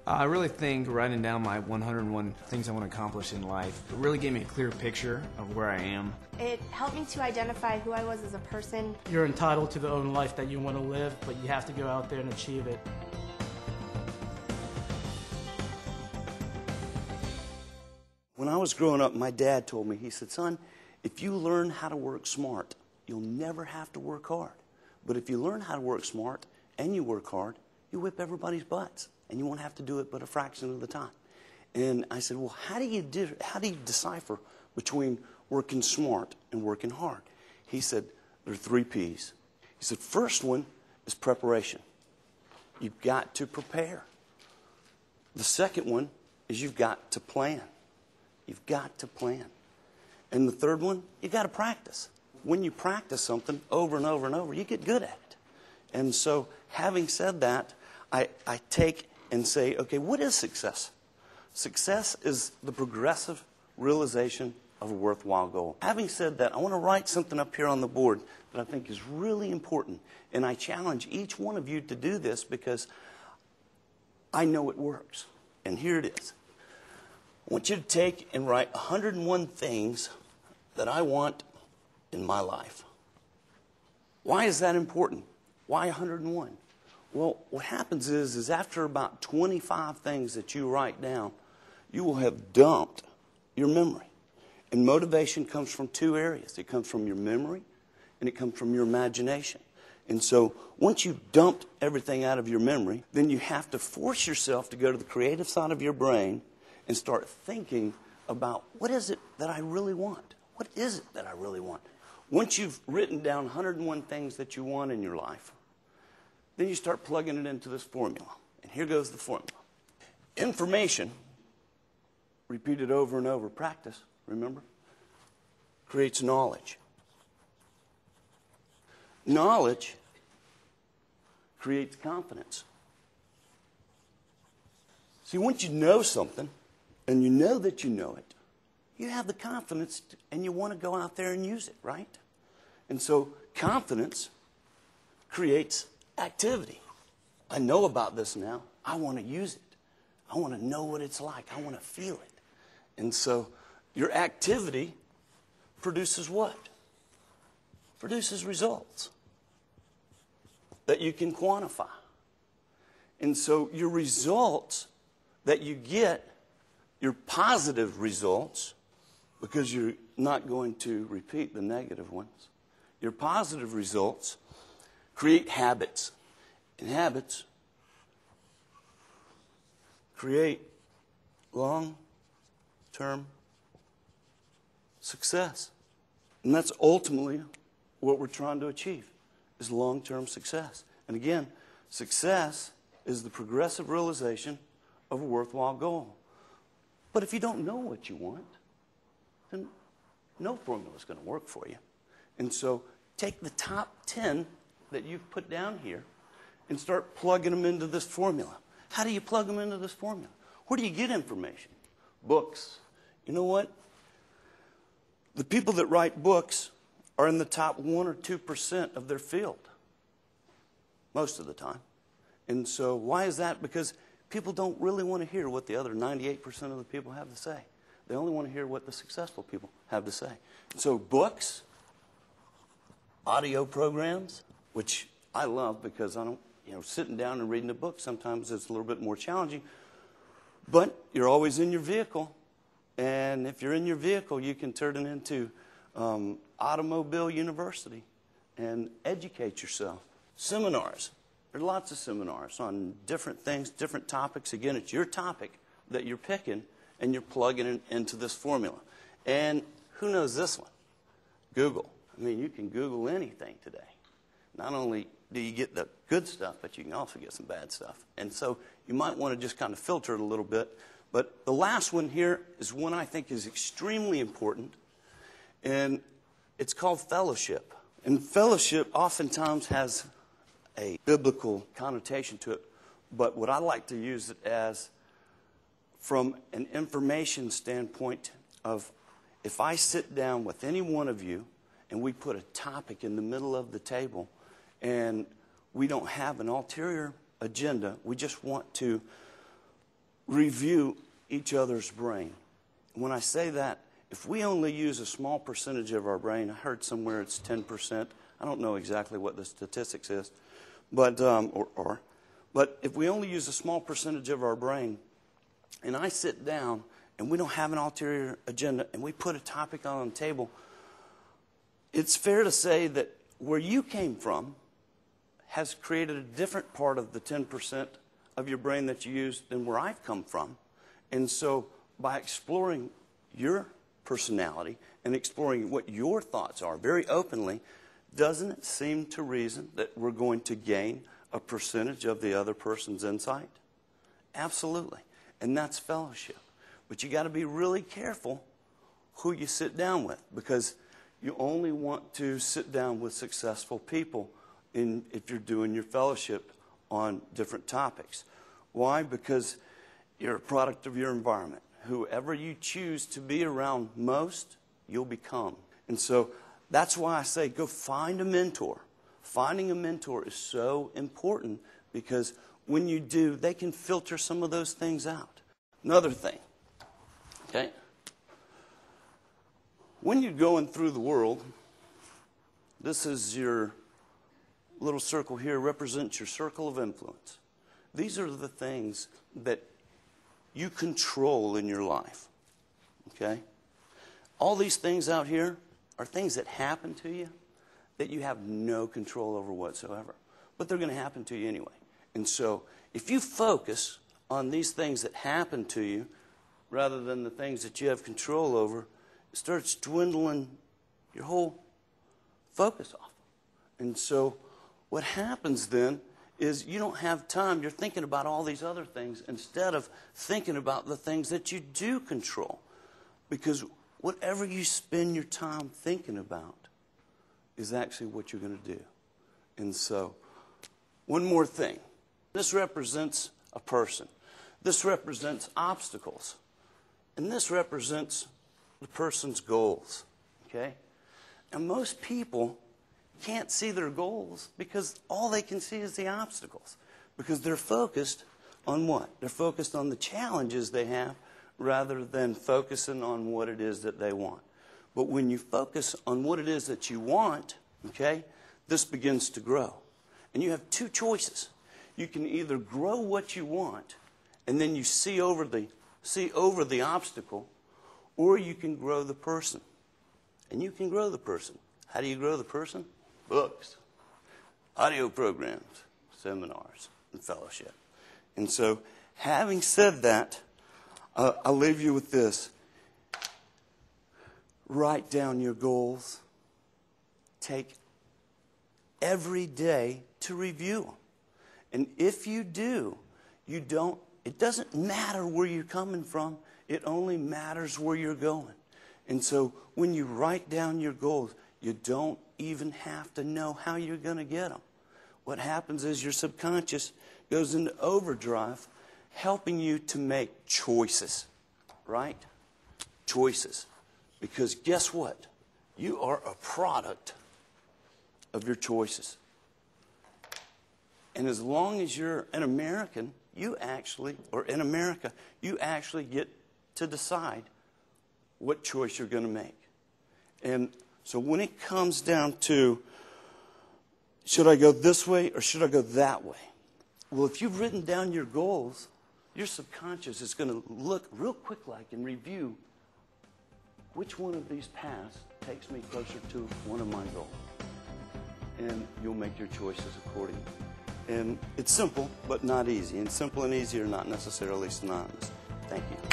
I really think writing down my 101 things I want to accomplish in life really gave me a clear picture of where I am. It helped me to identify who I was as a person. You're entitled to the own life that you want to live, but you have to go out there and achieve it. When I was growing up, my dad told me, he said, son, if you learn how to work smart, you'll never have to work hard. But if you learn how to work smart and you work hard, you whip everybody's butts, and you won't have to do it but a fraction of the time. And I said, well, how do you decipher between working smart and working hard? He said, there are 3 P's. He said, first one is preparation. You've got to prepare. The second one is you've got to plan. You've got to plan. And the third one, you've got to practice. When you practice something over and over and over, you get good at it. And so, having said that, I take and say, okay, what is success? Success is the progressive realization of a worthwhile goal. Having said that, I want to write something up here on the board that I think is really important. And I challenge each one of you to do this because I know it works. And here it is. I want you to take and write 101 things that I want in my life. Why is that important? Why 101? Well, what happens is after about 25 things that you write down, you will have dumped your memory. And motivation comes from 2 areas. It comes from your memory, and it comes from your imagination. And so once you've dumped everything out of your memory, then you have to force yourself to go to the creative side of your brain and start thinking about what is it that I really want? What is it that I really want? Once you've written down 101 things that you want in your life, then you start plugging it into this formula. And here goes the formula. Information, repeated over and over, practice, remember, creates knowledge. Knowledge creates confidence. See, once you know something, and you know that you know it, you have the confidence and you want to go out there and use it, right? And so confidence creates activity. I know about this now. I want to use it. I want to know what it's like. I want to feel it. And so your activity produces what? Produces results that you can quantify. And so your results that you get, your positive results, because you're not going to repeat the negative ones, your positive results create habits. And habits create long-term success. And that's ultimately what we're trying to achieve, is long-term success. And again, success is the progressive realization of a worthwhile goal. But if you don't know what you want, then no formula is going to work for you. And so take the top 10 that you've put down here and start plugging them into this formula. How do you plug them into this formula? Where do you get information? Books. You know what? The people that write books are in the top 1 or 2% of their field most of the time. And so why is that? Because people don't really want to hear what the other 98% of the people have to say. They only want to hear what the successful people have to say. So books, audio programs, which I love because I don't, sitting down and reading a book, sometimes it's a little bit more challenging. But you're always in your vehicle. And if you're in your vehicle, you can turn it into Automobile University and educate yourself. Seminars. There are lots of seminars on different things, different topics. Again, it's your topic that you're picking, and you're plugging it into this formula. And who knows this one? Google. I mean, you can Google anything today. Not only do you get the good stuff, but you can also get some bad stuff. And so you might want to just kind of filter it a little bit. But the last one here is one I think is extremely important, and it's called fellowship. And fellowship oftentimes has a biblical connotation to it, but what I like to use it as from an information standpoint of if I sit down with any one of you and we put a topic in the middle of the table and we don't have an ulterior agenda, we just want to review each other's brain. When I say that, if we only use a small percentage of our brain, I heard somewhere it's 10%. I don't know exactly what the statistics is, but but if we only use a small percentage of our brain, and I sit down and we don't have an ulterior agenda and we put a topic on the table, it's fair to say that where you came from has created a different part of the 10% of your brain that you use than where I've come from. And so by exploring your personality and exploring what your thoughts are very openly, doesn't it seem to reason that we're going to gain a percentage of the other person's insight? Absolutely. And that's fellowship. But you got to be really careful who you sit down with, because you only want to sit down with successful people if you're doing your fellowship on different topics. Why? Because you're a product of your environment. Whoever you choose to be around most, you'll become. And so that's why I say go find a mentor. Finding a mentor is so important, because when you do, they can filter some of those things out. Another thing, okay? When you're going through the world, this is your little circle here, represents your circle of influence. These are the things that you control in your life, okay? All these things out here are things that happen to you that you have no control over whatsoever. But they're going to happen to you anyway. And so if you focus on these things that happen to you rather than the things that you have control over, it starts dwindling your whole focus off. And so what happens then is you don't have time. You're thinking about all these other things instead of thinking about the things that you do control. Because whatever you spend your time thinking about is actually what you're going to do. And so, one more thing. This represents a person. This represents obstacles. And this represents the person's goals. Okay? And most people can't see their goals because all they can see is the obstacles. Because they're focused on what? They're focused on the challenges they have rather than focusing on what it is that they want. But when you focus on what it is that you want, okay, this begins to grow. And you have two choices. You can either grow what you want and then you see over the obstacle, or you can grow the person. And you can grow the person. How do you grow the person? Books, audio programs, seminars, and fellowship. And so, having said that, I'll leave you with this. Write down your goals. Take every day to review them. And if you do, it doesn't matter where you're coming from. It only matters where you're going. And so when you write down your goals, you don't even have to know how you're going to get them. What happens is your subconscious goes into overdrive, helping you to make choices, right? Choices. Because guess what? You are a product of your choices. And as long as you're an American, you actually get to decide what choice you're going to make. And so when it comes down to, should I go this way or should I go that way? Well, if you've written down your goals, your subconscious is going to look real quick like and review which one of these paths takes me closer to one of my goals. And you'll make your choices accordingly. And it's simple, but not easy. And simple and easy are not necessarily synonymous. Thank you.